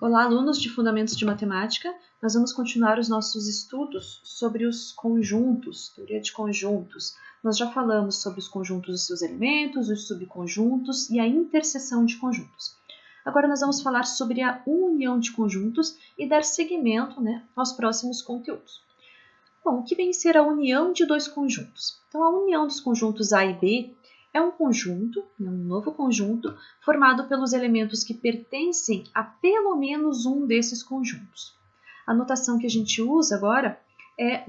Olá, alunos de Fundamentos de Matemática. Nós vamos continuar os nossos estudos sobre os conjuntos, teoria de conjuntos. Nós já falamos sobre os conjuntos e seus elementos, os subconjuntos e a interseção de conjuntos. Agora nós vamos falar sobre a união de conjuntos e dar seguimento, aos próximos conteúdos. Bom, o que vem a ser a união de dois conjuntos? Então, a união dos conjuntos A e B é um conjunto, um novo conjunto, formado pelos elementos que pertencem a pelo menos um desses conjuntos. A notação que a gente usa agora é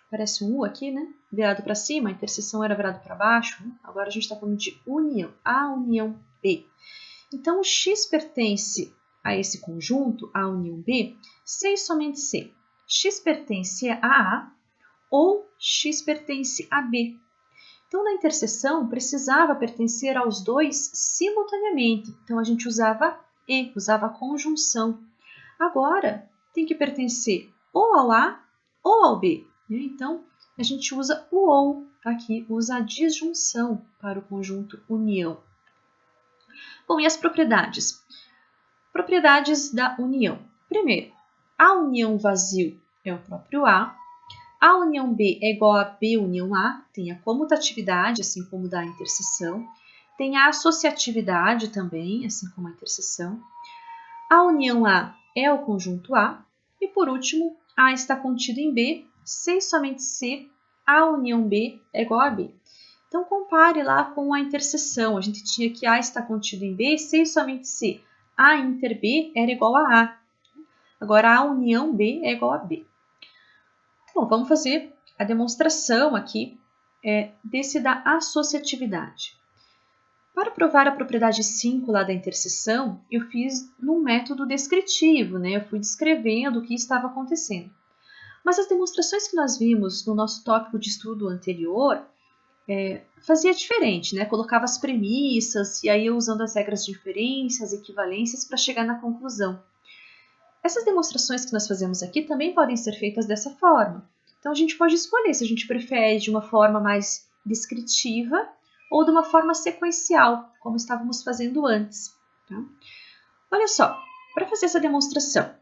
parece um U aqui, virado para cima, a interseção era virado para baixo, agora a gente está falando de união, A união B. Então, o X pertence a esse conjunto, A união B, se e somente se X pertence a A ou X pertence a B. Então, na interseção, precisava pertencer aos dois simultaneamente. Então, a gente usava e, usava a conjunção. Agora, tem que pertencer ou ao A ou ao B. Então, a gente usa o ou aqui, usa a disjunção para o conjunto união. Bom, e as propriedades? Propriedades da união. Primeiro, a união vazio é o próprio A. A união B é igual a B união A, tem a comutatividade, assim como da interseção. Tem a associatividade também, assim como a interseção. A união A é o conjunto A. E, por último, A está contido em B, se e somente se A união B é igual a B. Então, compare lá com a interseção. A gente tinha que A está contido em B, se e somente se A inter B era igual a A. Agora, A união B é igual a B. Bom, vamos fazer a demonstração aqui desse da associatividade. Para provar a propriedade 5 lá da interseção, eu fiz num método descritivo, eu fui descrevendo o que estava acontecendo. Mas as demonstrações que nós vimos no nosso tópico de estudo anterior, fazia diferente, colocava as premissas e aí eu usando as regras de inferências, equivalências para chegar na conclusão. Essas demonstrações que nós fazemos aqui também podem ser feitas dessa forma. Então, a gente pode escolher se a gente prefere de uma forma mais descritiva ou de uma forma sequencial, como estávamos fazendo antes. Tá? Olha só, para fazer essa demonstração,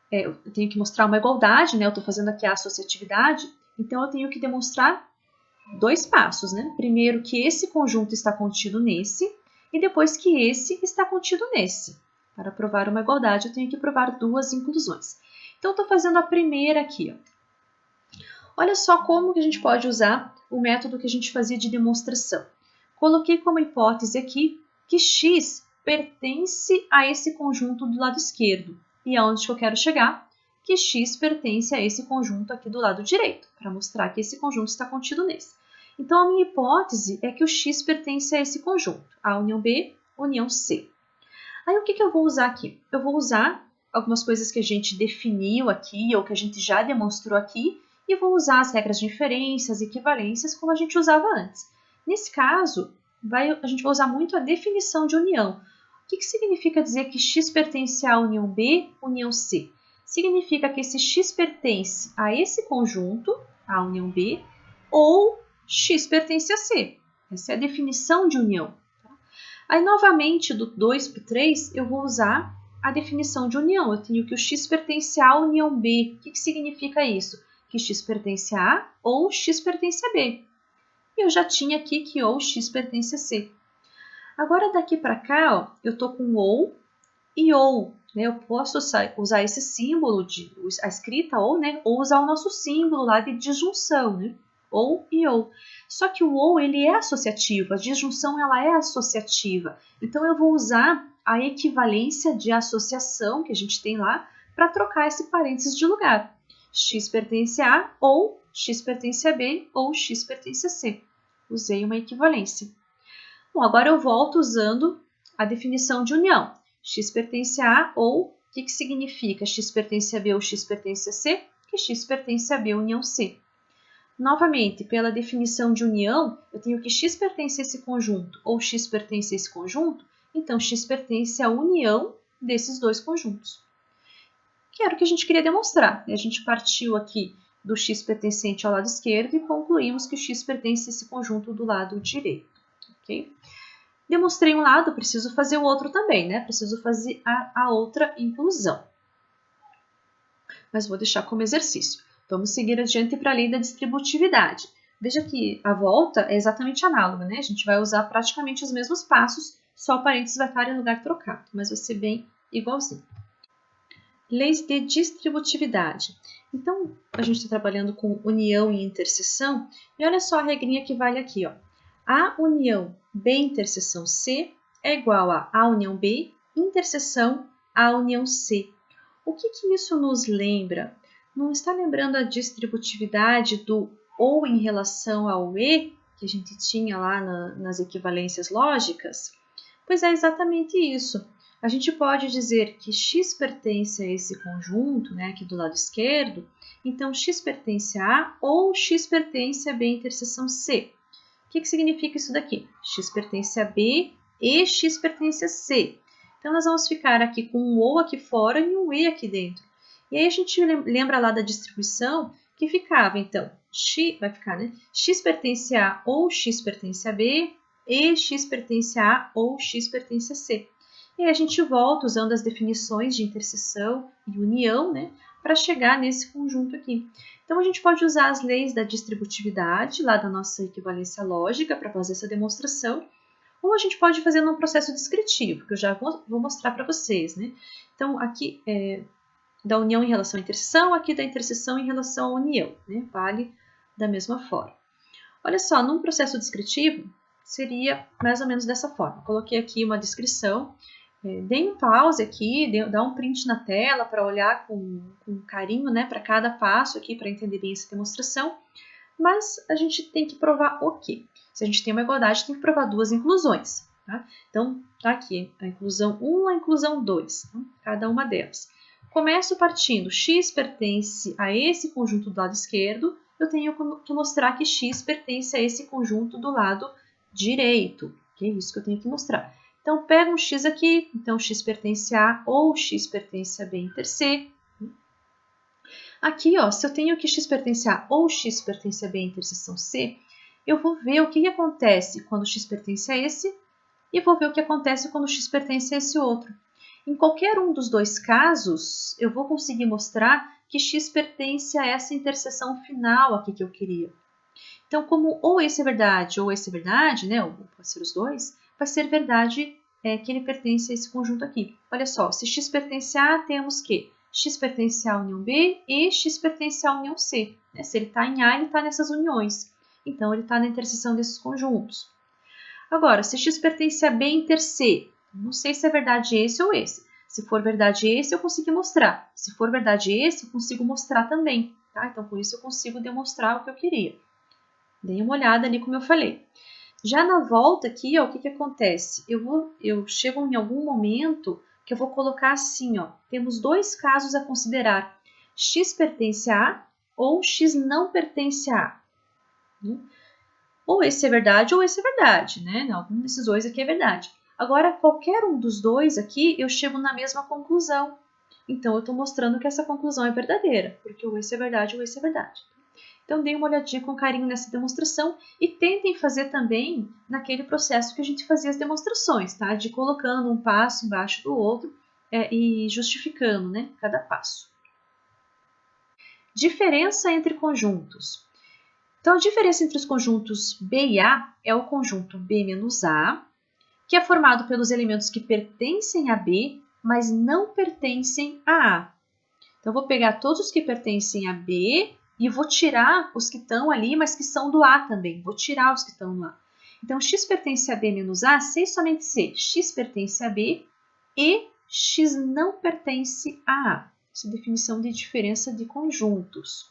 eu tenho que mostrar uma igualdade, eu estou fazendo aqui a associatividade, então eu tenho que demonstrar dois passos. Primeiro, que esse conjunto está contido nesse, e depois que esse está contido nesse. Para provar uma igualdade, eu tenho que provar duas inclusões. Então, estou fazendo a primeira aqui. Olha só como que a gente pode usar o método que a gente fazia de demonstração. Coloquei como hipótese aqui que X pertence a esse conjunto do lado esquerdo. E aonde que eu quero chegar? Que X pertence a esse conjunto aqui do lado direito, para mostrar que esse conjunto está contido nesse. Então, a minha hipótese é que o X pertence a esse conjunto, A união B, união C. Aí, o que eu vou usar aqui? Eu vou usar algumas coisas que a gente definiu aqui, ou que a gente já demonstrou aqui, e vou usar as regras de inferências, equivalências, como a gente usava antes. Nesse caso, a gente vai usar muito a definição de união. O que significa dizer que X pertence a união B, união C? Significa que esse X pertence a esse conjunto, a união B, ou X pertence a C. Essa é a definição de união. Aí, novamente, do 2 para o 3, eu vou usar a definição de união. Eu tenho que o X pertence à união B. O que significa isso? Que X pertence a A ou X pertence a B. E eu já tinha aqui que ou X pertence a C. Agora, daqui para cá, eu estou com ou e ou. Eu posso usar esse símbolo, a escrita ou usar o nosso símbolo lá de disjunção, ou e ou. Só que o ou ele é associativo, a disjunção ela é associativa. Então, eu vou usar a equivalência de associação que a gente tem lá para trocar esse parênteses de lugar. X pertence a A ou X pertence a B ou X pertence a C. Usei uma equivalência. Bom, agora eu volto usando a definição de união. X pertence a A ou o que significa X pertence a B ou X pertence a C? Que X pertence a B união C. Novamente, pela definição de união, eu tenho que X pertence a esse conjunto ou X pertence a esse conjunto, então X pertence à união desses dois conjuntos. Que era o que a gente queria demonstrar. A gente partiu aqui do X pertencente ao lado esquerdo e concluímos que o X pertence a esse conjunto do lado direito. Okay? Demonstrei um lado, preciso fazer o outro também, né? Preciso fazer a outra inclusão. Mas vou deixar como exercício. Vamos seguir adiante para a lei da distributividade. Veja que a volta é exatamente análoga, né? A gente vai usar praticamente os mesmos passos, só o parênteses vai estar em lugar trocado, mas vai ser bem igualzinho. Leis de distributividade. Então, a gente está trabalhando com união e interseção, e olha só a regrinha que vale aqui, ó. A união B interseção C é igual a A união B interseção A união C. O que isso nos lembra? Não está lembrando a distributividade do ou em relação ao e, que a gente tinha lá nas equivalências lógicas? Pois é exatamente isso. A gente pode dizer que x pertence a esse conjunto, né, aqui do lado esquerdo, então x pertence a A ou x pertence a B interseção C. O que significa isso daqui? X pertence a B e x pertence a C. Então, nós vamos ficar aqui com um ou aqui fora e um e aqui dentro. E aí a gente lembra lá da distribuição que ficava, então, vai ficar, né? X pertence a A ou x pertence a B e x pertence a A ou x pertence a C. E aí a gente volta usando as definições de interseção e união, né, para chegar nesse conjunto aqui. Então, a gente pode usar as leis da distributividade, lá da nossa equivalência lógica, para fazer essa demonstração, ou a gente pode fazer num processo descritivo, que eu já vou mostrar para vocês, né? Então, aqui da união em relação à interseção, aqui da interseção em relação à união, né? Vale da mesma forma. Olha só, num processo descritivo, seria mais ou menos dessa forma. Coloquei aqui uma descrição, dei um pause aqui, dá um print na tela para olhar com carinho, né, para cada passo aqui, para entender bem essa demonstração. Mas a gente tem que provar o quê? Se a gente tem uma igualdade, tem que provar duas inclusões. Tá? Então, tá aqui a inclusão 1 e a inclusão 2, então, cada uma delas. Começo partindo, x pertence a esse conjunto do lado esquerdo, eu tenho que mostrar que x pertence a esse conjunto do lado direito, que é isso que eu tenho que mostrar. Então, pego um x aqui, então x pertence a A ou x pertence a B inter C. Aqui, ó, se eu tenho que x pertence a A ou x pertence a B interseção C, eu vou ver o que acontece quando x pertence a esse e vou ver o que acontece quando x pertence a esse outro. Em qualquer um dos dois casos, eu vou conseguir mostrar que x pertence a essa interseção final aqui que eu queria. Então, como ou esse é verdade ou esse é verdade, né, ou pode ser os dois, vai ser verdade que ele pertence a esse conjunto aqui. Olha só, se x pertence a A, temos que x pertence à união B e x pertence à união C. Né? Se ele está em A, ele está nessas uniões. Então, ele está na interseção desses conjuntos. Agora, se x pertence a B inter C, não sei se é verdade esse ou esse. Se for verdade esse, eu consigo mostrar. Se for verdade esse, eu consigo mostrar também. Tá? Então, com isso, eu consigo demonstrar o que eu queria. Dei uma olhada ali como eu falei. Já na volta aqui, ó, o que acontece? Eu chego em algum momento que eu vou colocar assim, ó. Temos dois casos a considerar. X pertence a A ou X não pertence a A. Ou esse é verdade ou esse é verdade, né? Algum desses dois aqui é verdade. Agora, qualquer um dos dois aqui, eu chego na mesma conclusão. Então, eu estou mostrando que essa conclusão é verdadeira, porque ou esse é verdade ou esse é verdade. Então, deem uma olhadinha com carinho nessa demonstração e tentem fazer também naquele processo que a gente fazia as demonstrações, tá? De colocando um passo embaixo do outro e justificando, né, cada passo. Diferença entre conjuntos. Então, a diferença entre os conjuntos B e A é o conjunto B menos A, que é formado pelos elementos que pertencem a B, mas não pertencem a A. Então, eu vou pegar todos os que pertencem a B e vou tirar os que estão ali, mas que são do A também. Vou tirar os que estão lá. Então, x pertence a B menos A, C e somente C. X pertence a B e x não pertence a A. Essa é a definição de diferença de conjuntos.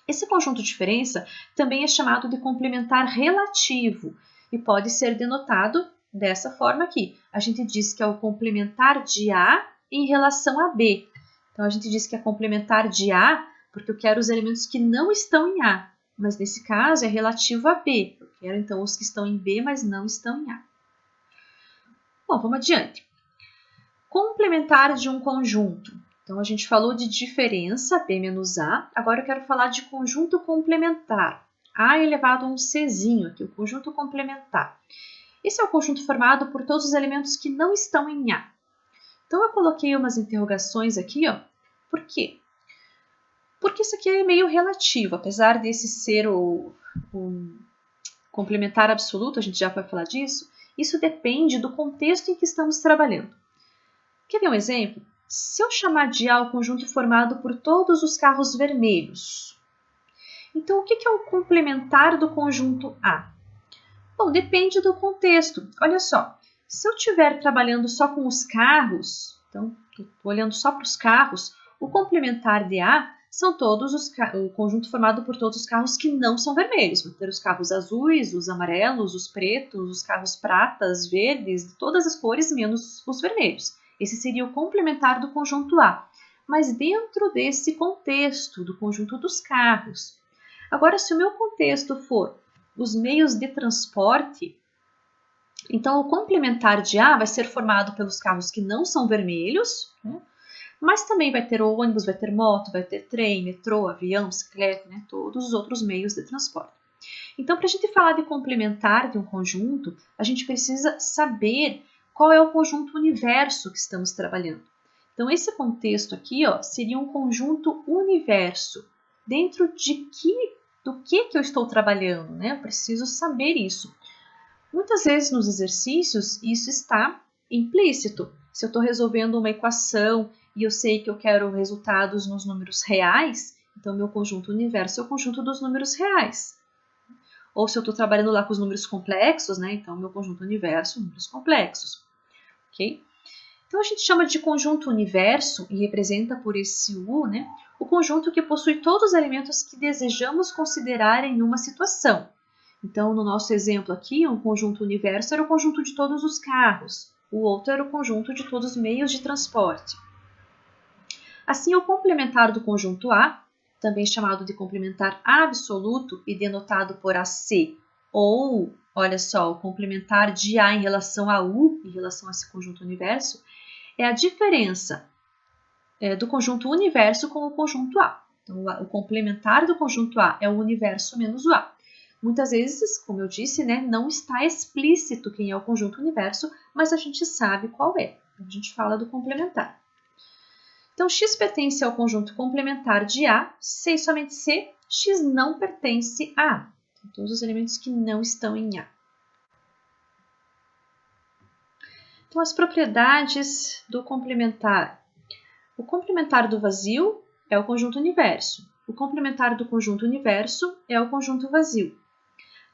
Esse conjunto de diferença também é chamado de complementar relativo e pode ser denotado dessa forma aqui. A gente diz que é o complementar de A em relação a B. Então, a gente diz que é complementar de A porque eu quero os elementos que não estão em A, mas nesse caso é relativo a B. Eu quero, então, os que estão em B, mas não estão em A. Bom, vamos adiante. Complementar de um conjunto. Então, a gente falou de diferença, B menos A. Agora, eu quero falar de conjunto complementar. A elevado a um Czinho aqui, o conjunto complementar. Esse é o conjunto formado por todos os elementos que não estão em A. Então, eu coloquei umas interrogações aqui, ó. Por quê? Porque isso aqui é meio relativo, apesar desse ser o complementar absoluto, a gente já vai falar disso, isso depende do contexto em que estamos trabalhando. Quer ver um exemplo? Se eu chamar de A o conjunto formado por todos os carros vermelhos, então o que é o complementar do conjunto A? Bom, depende do contexto. Olha só, se eu estiver trabalhando só com os carros, então estou olhando só para os carros, o complementar de A são todos o conjunto formado por todos os carros que não são vermelhos. Vão ter os carros azuis, os amarelos, os pretos, os carros pratas, verdes, todas as cores menos os vermelhos. Esse seria o complementar do conjunto A. Mas dentro desse contexto do conjunto dos carros. Agora, se o meu contexto for os meios de transporte, então o complementar de A vai ser formado pelos carros que não são vermelhos, né? Mas também vai ter ônibus, vai ter moto, vai ter trem, metrô, avião, bicicleta, né? Todos os outros meios de transporte. Então, para a gente falar de complementar de um conjunto, a gente precisa saber qual é o conjunto universo que estamos trabalhando. Então, esse contexto aqui, ó, seria um conjunto universo. Dentro do que eu estou trabalhando, né? Eu preciso saber isso. Muitas vezes nos exercícios isso está implícito. Se eu estou resolvendo uma equação e eu sei que eu quero resultados nos números reais, então meu conjunto universo é o conjunto dos números reais. Ou se eu estou trabalhando lá com os números complexos, né? Então meu conjunto universo, números complexos. Ok? Então a gente chama de conjunto universo e representa por esse U, né? O conjunto que possui todos os elementos que desejamos considerar em uma situação. Então, no nosso exemplo aqui, um conjunto universo era o conjunto de todos os carros, o outro era o conjunto de todos os meios de transporte. Assim, o complementar do conjunto A, também chamado de complementar absoluto e denotado por AC, ou, olha só, o complementar de A em relação a U, em relação a esse conjunto universo, é a diferença do conjunto universo com o conjunto A. Então, o complementar do conjunto A é o universo menos o A. Muitas vezes, como eu disse, né, não está explícito quem é o conjunto universo, mas a gente sabe qual é. Então, a gente fala do complementar. Então, X pertence ao conjunto complementar de A, se e somente se X não pertence a A. Então, todos os elementos que não estão em A. Então, as propriedades do complementar. O complementar do vazio é o conjunto universo. O complementar do conjunto universo é o conjunto vazio.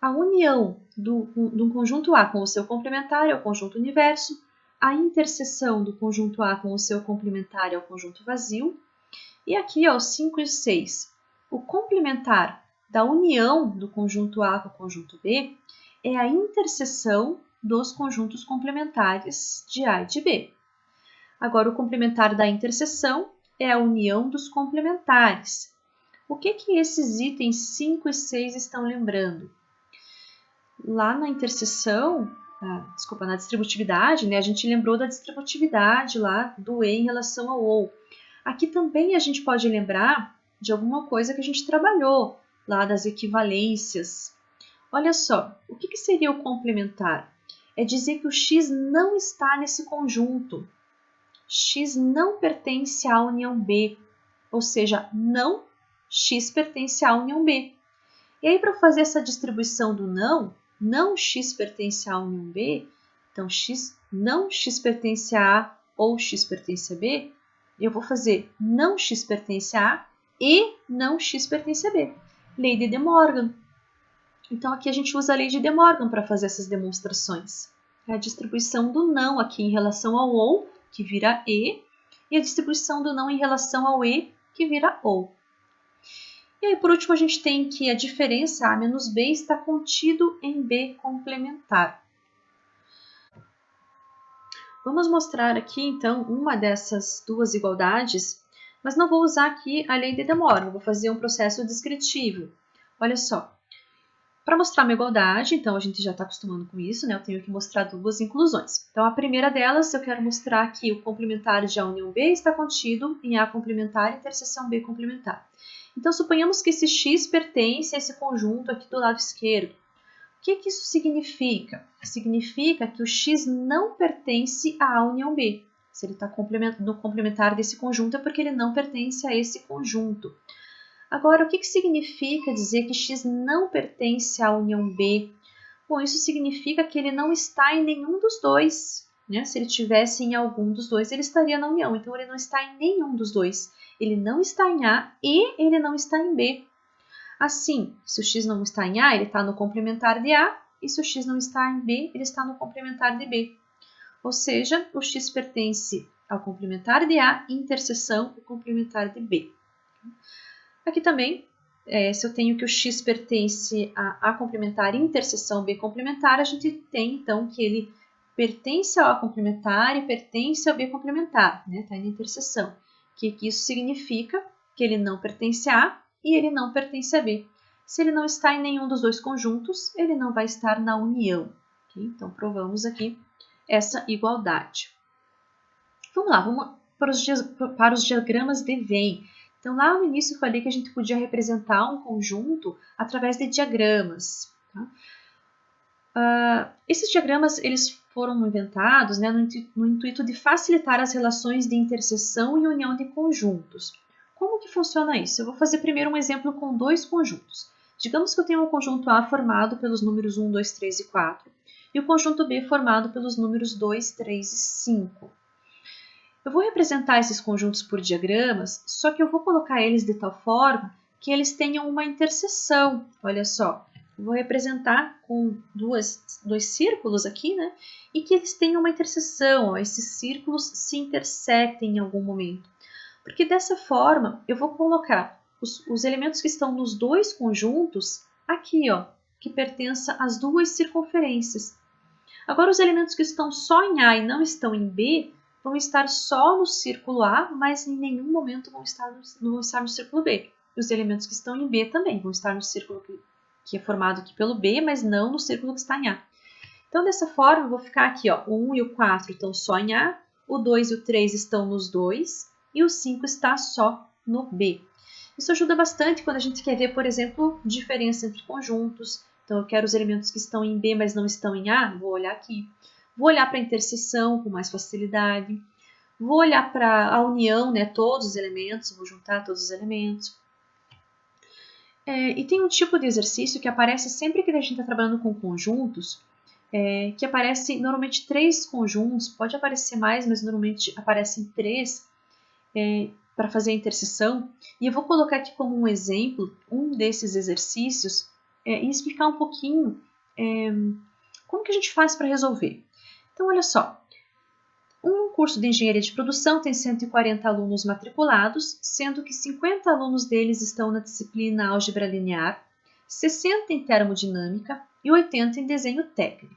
A união do conjunto A com o seu complementar é o conjunto universo. A interseção do conjunto A com o seu complementar é o conjunto vazio. E aqui, ó, 5 e 6. O complementar da união do conjunto A com o conjunto B é a interseção dos conjuntos complementares de A e de B. Agora, o complementar da interseção é a união dos complementares. O que esses itens 5 e 6 estão lembrando? Lá na interseção, na distributividade, né, a gente lembrou da distributividade lá do E em relação ao OU. Aqui também a gente pode lembrar de alguma coisa que a gente trabalhou, lá das equivalências. Olha só, o que seria o complementar? É dizer que o X não está nesse conjunto. X não pertence à união B, ou seja, não X pertence à união B. E aí, para fazer essa distribuição do não X pertence à união B, então não X pertence a A ou X pertence a B, eu vou fazer não X pertence a A e não X pertence a B. Lei de De Morgan. Então, aqui a gente usa a lei de De Morgan para fazer essas demonstrações. É a distribuição do não aqui em relação ao OU, que vira E, e a distribuição do não em relação ao E, que vira OU. E aí, por último, a gente tem que a diferença A menos B está contido em B complementar. Vamos mostrar aqui, então, uma dessas duas igualdades, mas não vou usar aqui a lei de De Morgan, vou fazer um processo descritivo. Olha só, para mostrar uma igualdade, então a gente já está acostumando com isso, né? Eu tenho que mostrar duas inclusões. Então, a primeira delas, eu quero mostrar que o complementar de A união B está contido em A complementar e interseção B complementar. Então, suponhamos que esse X pertence a esse conjunto aqui do lado esquerdo. O que isso significa? Significa que o X não pertence à A união B. Se ele está no complementar desse conjunto é porque ele não pertence a esse conjunto. Agora, o que significa dizer que X não pertence à união B? Bom, isso significa que ele não está em nenhum dos dois. Né? Se ele estivesse em algum dos dois, ele estaria na união. Então, ele não está em nenhum dos dois. Ele não está em A e ele não está em B. Assim, se o X não está em A, ele está no complementar de A. E se o X não está em B, ele está no complementar de B. Ou seja, o X pertence ao complementar de A, interseção o complementar de B. Aqui também, se eu tenho que o X pertence a A complementar e interseção B complementar, a gente tem então que ele pertence ao A complementar e pertence ao B complementar, né? Está na interseção. O que isso significa? Que ele não pertence a A e ele não pertence a B. Se ele não está em nenhum dos dois conjuntos, ele não vai estar na união. Okay? Então, provamos aqui essa igualdade. Vamos lá, vamos para os diagramas de Venn. Então, lá no início eu falei que a gente podia representar um conjunto através de diagramas. Tá? Esses diagramas eles foram inventados, né, no intuito de facilitar as relações de interseção e união de conjuntos. Como que funciona isso? Eu vou fazer primeiro um exemplo com dois conjuntos. Digamos que eu tenho um conjunto A formado pelos números 1, 2, 3 e 4 e o conjunto B formado pelos números 2, 3 e 5. Eu vou representar esses conjuntos por diagramas, só que eu vou colocar eles de tal forma que eles tenham uma interseção. Olha só, eu vou representar com dois círculos aqui, né? E que eles tenham uma interseção, ó, esses círculos se intersectem em algum momento. Porque dessa forma, eu vou colocar os elementos que estão nos dois conjuntos aqui, ó, que pertençam às duas circunferências. Agora, os elementos que estão só em A e não estão em B, vão estar só no círculo A, mas em nenhum momento vão estar no círculo B. E os elementos que estão em B também vão estar no círculo que é formado aqui pelo B, mas não no círculo que está em A. Então, dessa forma, eu vou ficar aqui, ó, o 1 e o 4 estão só em A, o 2 e o 3 estão nos dois, e o 5 está só no B. Isso ajuda bastante quando a gente quer ver, por exemplo, diferença entre conjuntos. Então, eu quero os elementos que estão em B, mas não estão em A, vou olhar aqui. Vou olhar para a interseção com mais facilidade. Vou olhar para a união, né, todos os elementos, vou juntar todos os elementos. E tem um tipo de exercício que aparece sempre que a gente está trabalhando com conjuntos, que aparece normalmente 3 conjuntos, pode aparecer mais, mas normalmente aparecem 3 para fazer a interseção. E eu vou colocar aqui como um exemplo um desses exercícios e explicar um pouquinho como que a gente faz para resolver. Então, olha só, um curso de engenharia de produção tem 140 alunos matriculados, sendo que 50 alunos deles estão na disciplina álgebra linear, 60 em termodinâmica e 80 em desenho técnico.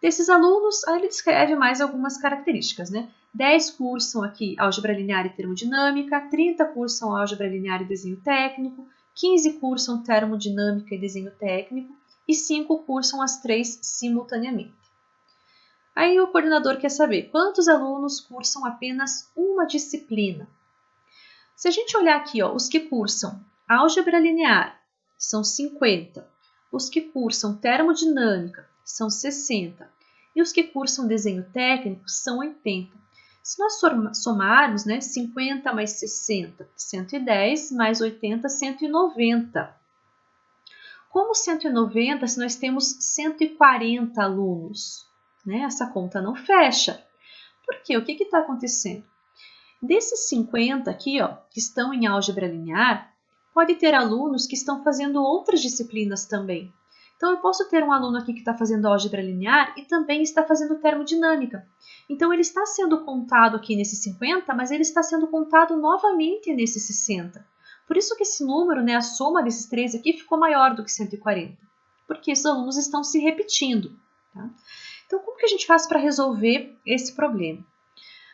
Desses alunos, aí ele descreve mais algumas características, né? 10 cursam aqui álgebra linear e termodinâmica, 30 cursam álgebra linear e desenho técnico, 15 cursam termodinâmica e desenho técnico e 5 cursam as 3 simultaneamente. Aí o coordenador quer saber quantos alunos cursam apenas uma disciplina. Se a gente olhar aqui, ó, os que cursam álgebra linear são 50, os que cursam termodinâmica são 60 e os que cursam desenho técnico são 80. Se nós somarmos, né, 50 mais 60, 110, mais 80, 190. Como 190 se nós temos 140 alunos? Né? Essa conta não fecha. Por quê? O que está acontecendo? Desses 50 aqui, ó, que estão em álgebra linear, pode ter alunos que estão fazendo outras disciplinas também. Então, eu posso ter um aluno aqui que está fazendo álgebra linear e também está fazendo termodinâmica. Então, ele está sendo contado aqui nesses 50, mas ele está sendo contado novamente nesses 60. Por isso que esse número, né, a soma desses 3 aqui ficou maior do que 140, porque esses alunos estão se repetindo. Tá? Então, como que a gente faz para resolver esse problema?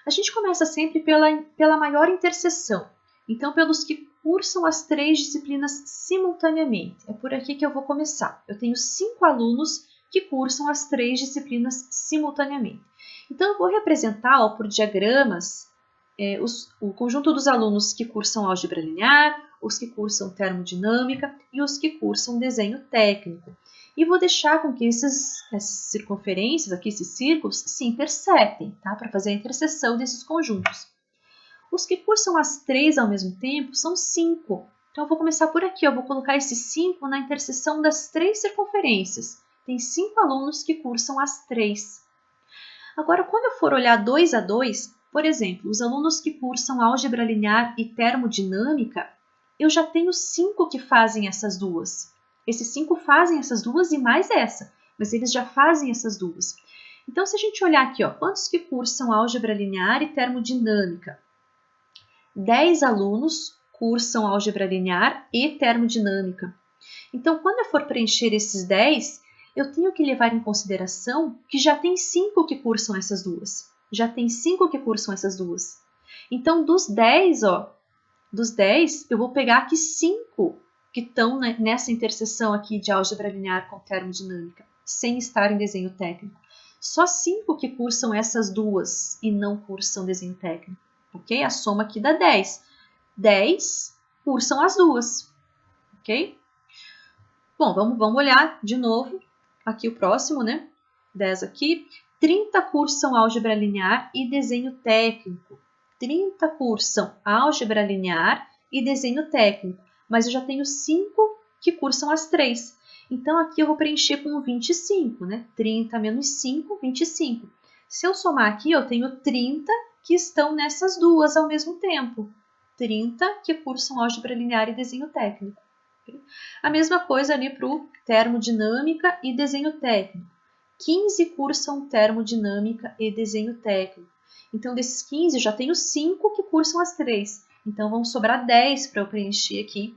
A gente começa sempre pela maior interseção. Então, pelos que cursam as 3 disciplinas simultaneamente. É por aqui que eu vou começar. Eu tenho 5 alunos que cursam as 3 disciplinas simultaneamente. Então, eu vou representar por diagramas o conjunto dos alunos que cursam álgebra linear, os que cursam termodinâmica e os que cursam desenho técnico. E vou deixar com que essas circunferências, aqui, esses círculos, se interceptem, tá? Para fazer a interseção desses conjuntos. Os que cursam as 3 ao mesmo tempo são 5. Então, eu vou começar por aqui, eu vou colocar esses 5 na interseção das 3 circunferências. Tem 5 alunos que cursam as 3. Agora, quando eu for olhar 2 a 2, por exemplo, os alunos que cursam álgebra linear e termodinâmica, eu já tenho 5 que fazem essas duas. Esses 5 fazem essas duas e mais essa, mas eles já fazem essas duas. Então, se a gente olhar aqui, ó, quantos que cursam álgebra linear e termodinâmica? 10 alunos cursam álgebra linear e termodinâmica. Então, quando eu for preencher esses 10, eu tenho que levar em consideração que já tem 5 que cursam essas duas. Já tem 5 que cursam essas duas. Então, dos 10, eu vou pegar aqui 5 que estão nessa interseção aqui de álgebra linear com termodinâmica, sem estar em desenho técnico. Só 5 que cursam essas duas e não cursam desenho técnico. Ok? A soma aqui dá 10. 10 cursam as duas. Ok? Bom, vamos olhar de novo. Aqui o próximo, né? 10 aqui. 30 cursam álgebra linear e desenho técnico. 30 cursam álgebra linear e desenho técnico. Mas eu já tenho 5 que cursam as 3. Então, aqui eu vou preencher com 25, né? 30 menos 5, 25. Se eu somar aqui, eu tenho 30 que estão nessas duas ao mesmo tempo. 30 que cursam álgebra linear e desenho técnico. A mesma coisa ali para o termodinâmica e desenho técnico. 15 cursam termodinâmica e desenho técnico. Então, desses 15, já tenho 5 que cursam as 3. Então, vão sobrar 10 para eu preencher aqui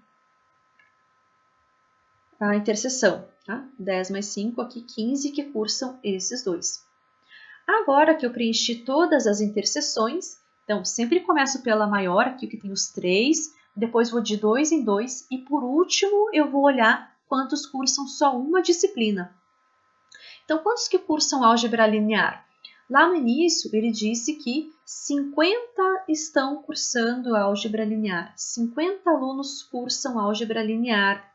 a interseção. Tá? 10 mais 5, aqui 15 que cursam esses dois. Agora que eu preenchi todas as interseções, então sempre começo pela maior, aqui que tem os 3, depois vou de 2 em 2 e por último eu vou olhar quantos cursam só uma disciplina. Então, quantos que cursam álgebra linear? Lá no início ele disse que 50 estão cursando álgebra linear, 50 alunos cursam álgebra linear.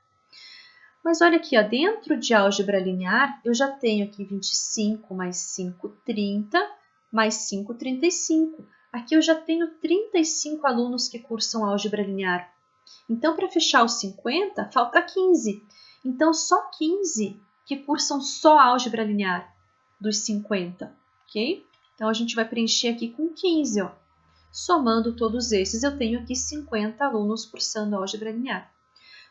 Mas olha aqui, ó, dentro de álgebra linear, eu já tenho aqui 25 mais 5, 30, mais 5, 35. Aqui eu já tenho 35 alunos que cursam álgebra linear. Então, para fechar os 50, falta 15. Então, só 15 que cursam só álgebra linear dos 50, ok? Então, a gente vai preencher aqui com 15, ó. Somando todos esses, eu tenho aqui 50 alunos cursando álgebra linear.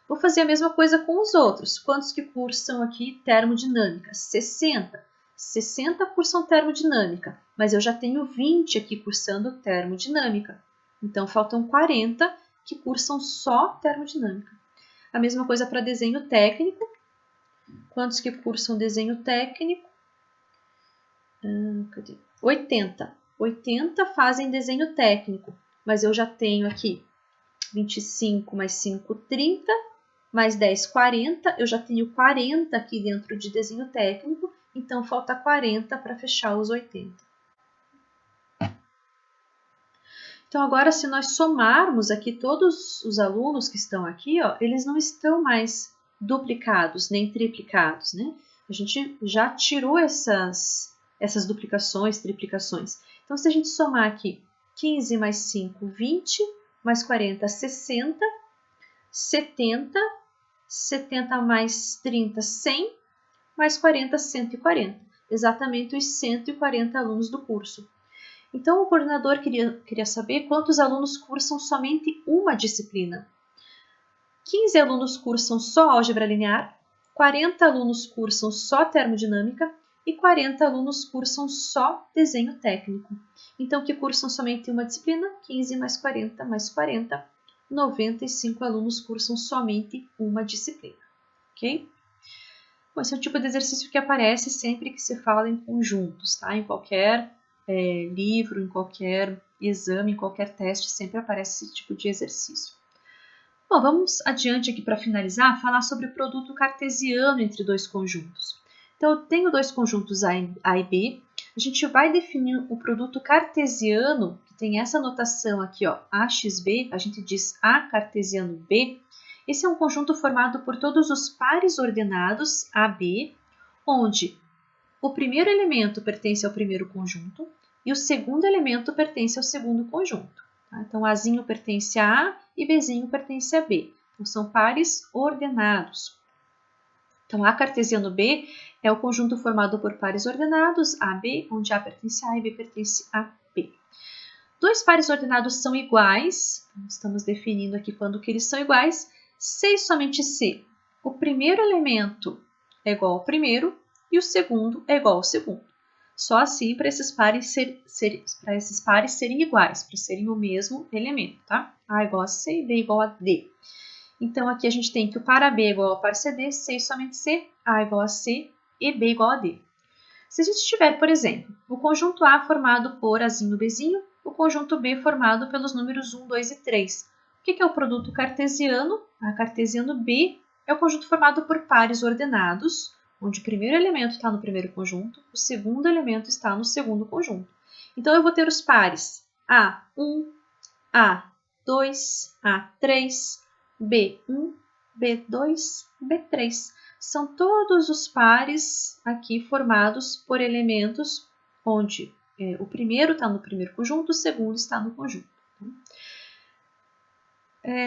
Vou fazer a mesma coisa com os outros. Quantos que cursam aqui termodinâmica? 60. 60 cursam termodinâmica, mas eu já tenho 20 aqui cursando termodinâmica. Então, faltam 40 que cursam só termodinâmica. A mesma coisa para desenho técnico. Quantos que cursam desenho técnico? 80. 80 fazem desenho técnico, mas eu já tenho aqui 25 mais 5, 30. Mais 10, 40. Eu já tenho 40 aqui dentro de desenho técnico, então falta 40 para fechar os 80. Então, agora, se nós somarmos aqui todos os alunos que estão aqui, ó, eles não estão mais duplicados, nem triplicados, né? A gente já tirou essas duplicações, triplicações. Então, se a gente somar aqui 15 mais 5, 20, mais 40, 60, 70, 70 mais 30, 100, mais 40, 140. Exatamente os 140 alunos do curso. Então, o coordenador queria saber quantos alunos cursam somente uma disciplina. 15 alunos cursam só álgebra linear, 40 alunos cursam só termodinâmica e 40 alunos cursam só desenho técnico. Então, que cursam somente uma disciplina, 15 mais 40 mais 40, 95 alunos cursam somente uma disciplina. Ok? Bom, esse é o tipo de exercício que aparece sempre que se fala em conjuntos, tá? Em qualquer livro, em qualquer exame, em qualquer teste, sempre aparece esse tipo de exercício. Bom, vamos adiante aqui para finalizar, falar sobre o produto cartesiano entre dois conjuntos. Então, eu tenho dois conjuntos A e B. A gente vai definir o produto cartesiano, que tem essa notação aqui, ó, AXB, a gente diz A cartesiano B. Esse é um conjunto formado por todos os pares ordenados AB, onde o primeiro elemento pertence ao primeiro conjunto e o segundo elemento pertence ao segundo conjunto. Tá? Então, Azinho pertence a A e Bzinho pertence a B. Então, são pares ordenados. Então, A cartesiano B é o conjunto formado por pares ordenados, AB, onde A pertence a A e B pertence a B. Dois pares ordenados são iguais, estamos definindo aqui quando que eles são iguais, se e somente se o primeiro elemento é igual ao primeiro e o segundo é igual ao segundo. Só assim para esses pares serem iguais, para serem o mesmo elemento, tá? A igual a C e B igual a D. Então, aqui a gente tem que o par AB é igual ao par CD, C e somente C, A igual a C e B igual a D. Se a gente tiver, por exemplo, o conjunto A formado por Azinho, Bzinho, o conjunto B formado pelos números 1, 2 e 3. O que é o produto cartesiano? A cartesiano B é o conjunto formado por pares ordenados, onde o primeiro elemento está no primeiro conjunto, o segundo elemento está no segundo conjunto. Então, eu vou ter os pares A1, A2, A3, B1, B2, B3. São todos os pares aqui formados por elementos onde o primeiro está no primeiro conjunto, o segundo está no conjunto.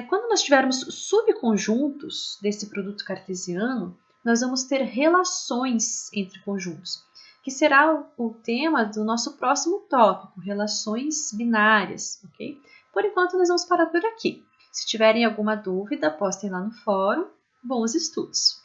Quando nós tivermos subconjuntos desse produto cartesiano, nós vamos ter relações entre conjuntos, que será o tema do nosso próximo tópico, relações binárias, ok? Por enquanto, nós vamos parar por aqui. Se tiverem alguma dúvida, postem lá no fórum. Bons estudos!